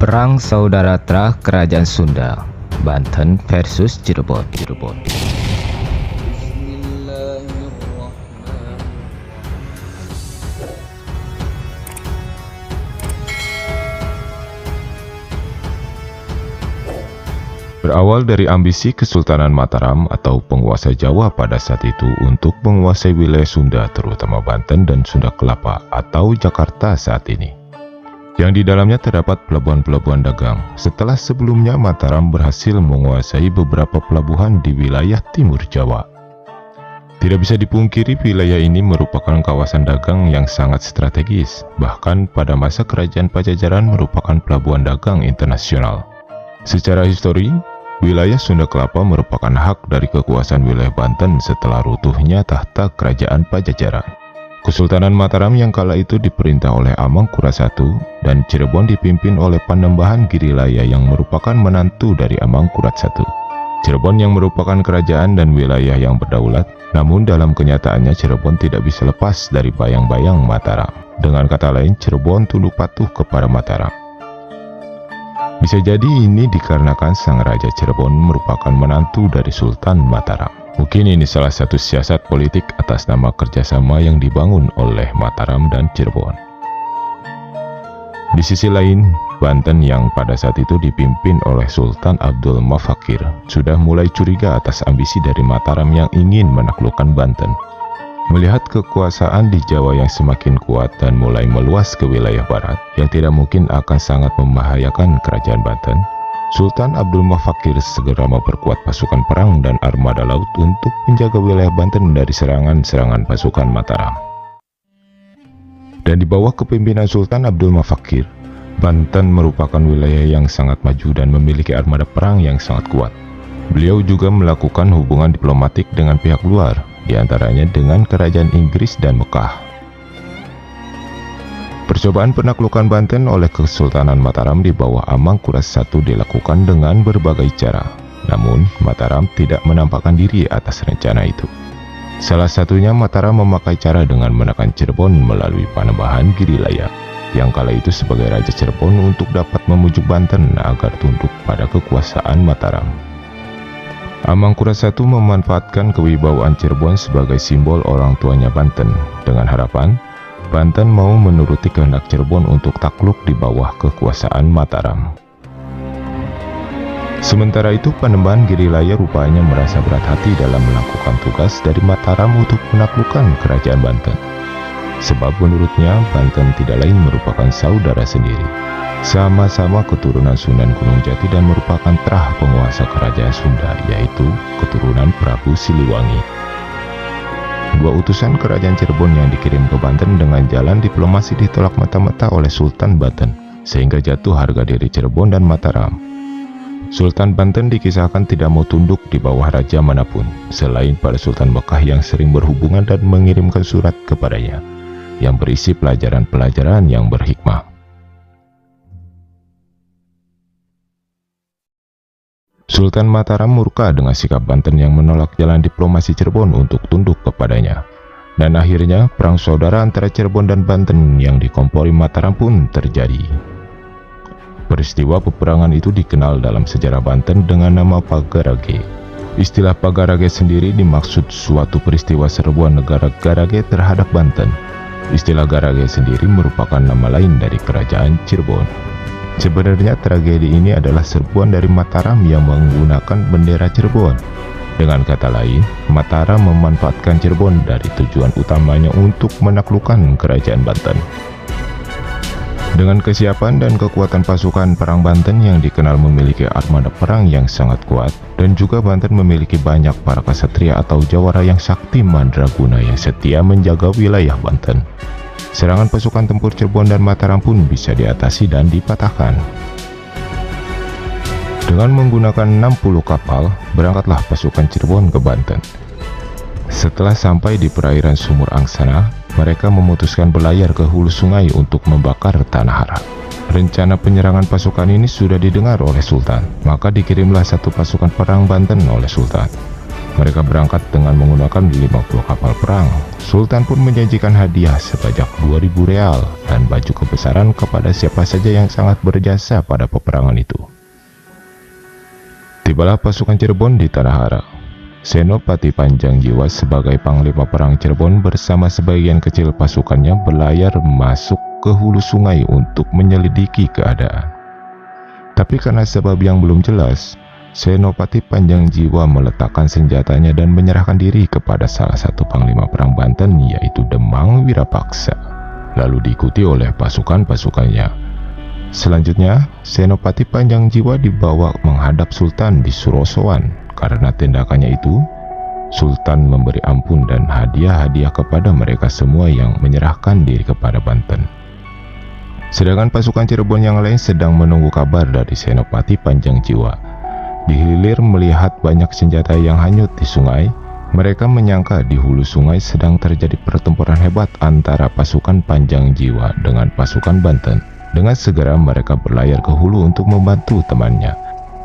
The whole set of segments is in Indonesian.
Perang Saudara Trah Kerajaan Sunda, Banten versus Cirebon. Berawal dari ambisi Kesultanan Mataram atau penguasa Jawa pada saat itu untuk menguasai wilayah Sunda terutama Banten dan Sunda Kelapa atau Jakarta saat ini, yang di dalamnya terdapat pelabuhan-pelabuhan dagang setelah sebelumnya Mataram berhasil menguasai beberapa pelabuhan di wilayah timur Jawa. Tidak bisa dipungkiri wilayah ini merupakan kawasan dagang yang sangat strategis, bahkan pada masa Kerajaan Pajajaran merupakan pelabuhan dagang internasional. Secara histori, wilayah Sunda Kelapa merupakan hak dari kekuasaan wilayah Banten setelah runtuhnya tahta Kerajaan Pajajaran. Kesultanan Mataram yang kala itu diperintah oleh Amangkurat I dan Cirebon dipimpin oleh Panembahan Girilaya yang merupakan menantu dari Amangkurat I. Cirebon yang merupakan kerajaan dan wilayah yang berdaulat, namun dalam kenyataannya Cirebon tidak bisa lepas dari bayang-bayang Mataram. Dengan kata lain, Cirebon tunduk patuh kepada Mataram. Bisa jadi ini dikarenakan sang Raja Cirebon merupakan menantu dari Sultan Mataram. Mungkin ini salah satu siasat politik atas nama kerjasama yang dibangun oleh Mataram dan Cirebon. Di sisi lain, Banten yang pada saat itu dipimpin oleh Sultan Abdul Mafakir sudah mulai curiga atas ambisi dari Mataram yang ingin menaklukkan Banten. Melihat kekuasaan di Jawa yang semakin kuat dan mulai meluas ke wilayah barat yang tidak mungkin akan sangat membahayakan kerajaan Banten, Sultan Abdul Mafakir segera memperkuat pasukan perang dan armada laut untuk menjaga wilayah Banten dari serangan-serangan pasukan Mataram. Dan di bawah kepemimpinan Sultan Abdul Mafakir, Banten merupakan wilayah yang sangat maju dan memiliki armada perang yang sangat kuat. Beliau juga melakukan hubungan diplomatik dengan pihak luar, diantaranya dengan kerajaan Inggris dan Mekah. Percobaan penaklukan Banten oleh Kesultanan Mataram di bawah Amangkurat I dilakukan dengan berbagai cara, namun Mataram tidak menampakkan diri atas rencana itu. Salah satunya Mataram memakai cara dengan menekan Cirebon melalui Panembahan Girilaya, yang kala itu sebagai Raja Cirebon untuk dapat memujuk Banten agar tunduk pada kekuasaan Mataram. Amangkurat I memanfaatkan kewibawaan Cirebon sebagai simbol orang tuanya Banten, dengan harapan Banten mau menuruti kehendak Cirebon untuk takluk di bawah kekuasaan Mataram. Sementara itu, Panembahan Girilaya rupanya merasa berat hati dalam melakukan tugas dari Mataram untuk menaklukkan kerajaan Banten. Sebab menurutnya Banten tidak lain merupakan saudara sendiri, sama-sama keturunan Sunan Gunung Jati dan merupakan terah penguasa kerajaan Sunda, yaitu keturunan Prabu Siliwangi. Dua utusan kerajaan Cirebon yang dikirim ke Banten dengan jalan diplomasi ditolak mata-mata oleh Sultan Banten, sehingga jatuh harga diri Cirebon dan Mataram. Sultan Banten dikisahkan tidak mau tunduk di bawah raja manapun, selain pada Sultan Mekah yang sering berhubungan dan mengirimkan surat kepadanya, yang berisi pelajaran-pelajaran yang berhikmah. Sultan Mataram murka dengan sikap Banten yang menolak jalan diplomasi Cirebon untuk tunduk kepadanya. Dan akhirnya perang saudara antara Cirebon dan Banten yang dikompori Mataram pun terjadi. Peristiwa peperangan itu dikenal dalam sejarah Banten dengan nama Pagarage. Istilah Pagarage sendiri dimaksud suatu peristiwa serbuan negara Garage terhadap Banten. Istilah Garage sendiri merupakan nama lain dari kerajaan Cirebon. Sebenarnya tragedi ini adalah serbuan dari Mataram yang menggunakan bendera Cirebon. Dengan kata lain, Mataram memanfaatkan Cirebon dari tujuan utamanya untuk menaklukkan kerajaan Banten. Dengan kesiapan dan kekuatan pasukan perang Banten yang dikenal memiliki armada perang yang sangat kuat, dan juga Banten memiliki banyak para ksatria atau jawara yang sakti mandraguna yang setia menjaga wilayah Banten, serangan pasukan tempur Cirebon dan Mataram pun bisa diatasi dan dipatahkan. Dengan menggunakan 60 kapal, berangkatlah pasukan Cirebon ke Banten. Setelah sampai di perairan Sumur Angsana, mereka memutuskan berlayar ke hulu sungai untuk membakar tanah haram. Rencana penyerangan pasukan ini sudah didengar oleh Sultan, maka dikirimlah satu pasukan perang Banten oleh Sultan. Mereka berangkat dengan menggunakan 50 kapal perang. Sultan pun menjanjikan hadiah sebanyak 2.000 real dan baju kebesaran kepada siapa saja yang sangat berjasa pada peperangan itu. Tibalah pasukan Cirebon di Tanah Hara. Senopati Panjang Jiwa sebagai panglima perang Cirebon bersama sebagian kecil pasukannya berlayar masuk ke hulu sungai untuk menyelidiki keadaan. Tapi karena sebab yang belum jelas, Senopati Panjang Jiwa meletakkan senjatanya dan menyerahkan diri kepada salah satu panglima perang Banten, yaitu Demang Wirapaksa, lalu diikuti oleh pasukan-pasukannya. Selanjutnya, Senopati Panjang Jiwa dibawa menghadap Sultan di Surosoan. Karena tindakannya itu, Sultan memberi ampun dan hadiah-hadiah kepada mereka semua yang menyerahkan diri kepada Banten. Sedangkan pasukan Cirebon yang lain sedang menunggu kabar dari Senopati Panjang Jiwa. Di hilir melihat banyak senjata yang hanyut di sungai, mereka menyangka di hulu sungai sedang terjadi pertempuran hebat antara pasukan Panjang Jiwa dengan pasukan Banten. Dengan segera mereka berlayar ke hulu untuk membantu temannya.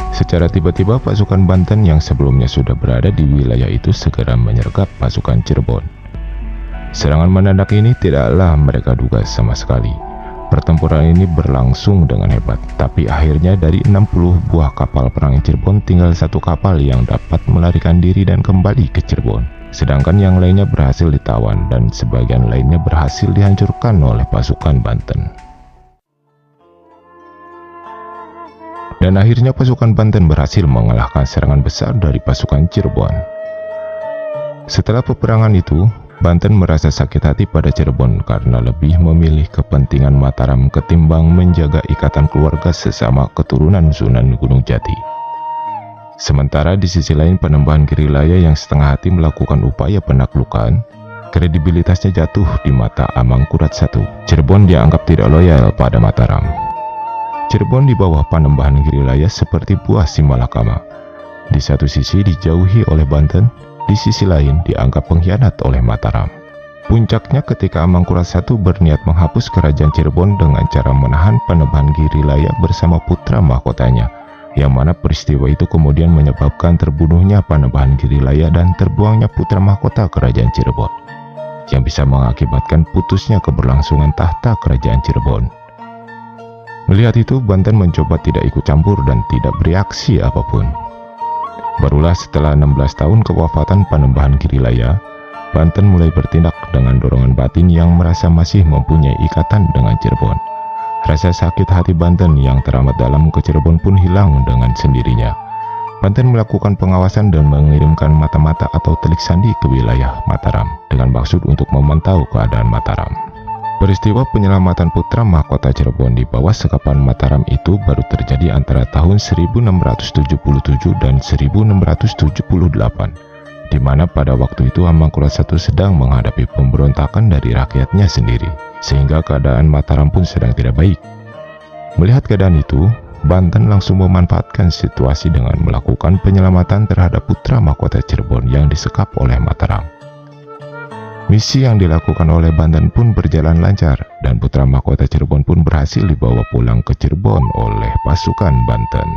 Secara tiba-tiba pasukan Banten yang sebelumnya sudah berada di wilayah itu segera menyergap pasukan Cirebon. Serangan mendadak ini tidaklah mereka duga sama sekali. Pertempuran ini berlangsung dengan hebat, tapi akhirnya dari 60 buah kapal perang Cirebon tinggal satu kapal yang dapat melarikan diri dan kembali ke Cirebon. Sedangkan yang lainnya berhasil ditawan dan sebagian lainnya berhasil dihancurkan oleh pasukan Banten. Dan akhirnya pasukan Banten berhasil mengalahkan serangan besar dari pasukan Cirebon. Setelah peperangan itu, Banten merasa sakit hati pada Cirebon karena lebih memilih kepentingan Mataram ketimbang menjaga ikatan keluarga sesama keturunan Sunan Gunung Jati. Sementara di sisi lain Panembahan Girilaya yang setengah hati melakukan upaya penaklukan, kredibilitasnya jatuh di mata Amangkurat I. Cirebon dianggap tidak loyal pada Mataram. Cirebon di bawah Panembahan Girilaya seperti buah si malakama. Di satu sisi dijauhi oleh Banten, di sisi lain dianggap pengkhianat oleh Mataram. Puncaknya ketika Amangkurat I berniat menghapus kerajaan Cirebon dengan cara menahan Panembahan Girilaya bersama putra mahkotanya, yang mana peristiwa itu kemudian menyebabkan terbunuhnya Panembahan Girilaya dan terbuangnya putra mahkota kerajaan Cirebon, yang bisa mengakibatkan putusnya keberlangsungan tahta kerajaan Cirebon. Melihat itu, Banten mencoba tidak ikut campur dan tidak bereaksi apapun. Barulah setelah 16 tahun kewafatan Panembahan Girilaya, Banten mulai bertindak dengan dorongan batin yang merasa masih mempunyai ikatan dengan Cirebon. Rasa sakit hati Banten yang teramat dalam ke Cirebon pun hilang dengan sendirinya. Banten melakukan pengawasan dan mengirimkan mata-mata atau telik sandi ke wilayah Mataram dengan maksud untuk memantau keadaan Mataram. Peristiwa penyelamatan putra mahkota Cirebon di bawah sekapan Mataram itu baru terjadi antara tahun 1677 dan 1678, di mana pada waktu itu Amangkurat I sedang menghadapi pemberontakan dari rakyatnya sendiri, sehingga keadaan Mataram pun sedang tidak baik. Melihat keadaan itu, Banten langsung memanfaatkan situasi dengan melakukan penyelamatan terhadap putra mahkota Cirebon yang disekap oleh Mataram. Misi yang dilakukan oleh Banten pun berjalan lancar dan putra mahkota Cirebon pun berhasil dibawa pulang ke Cirebon oleh pasukan Banten.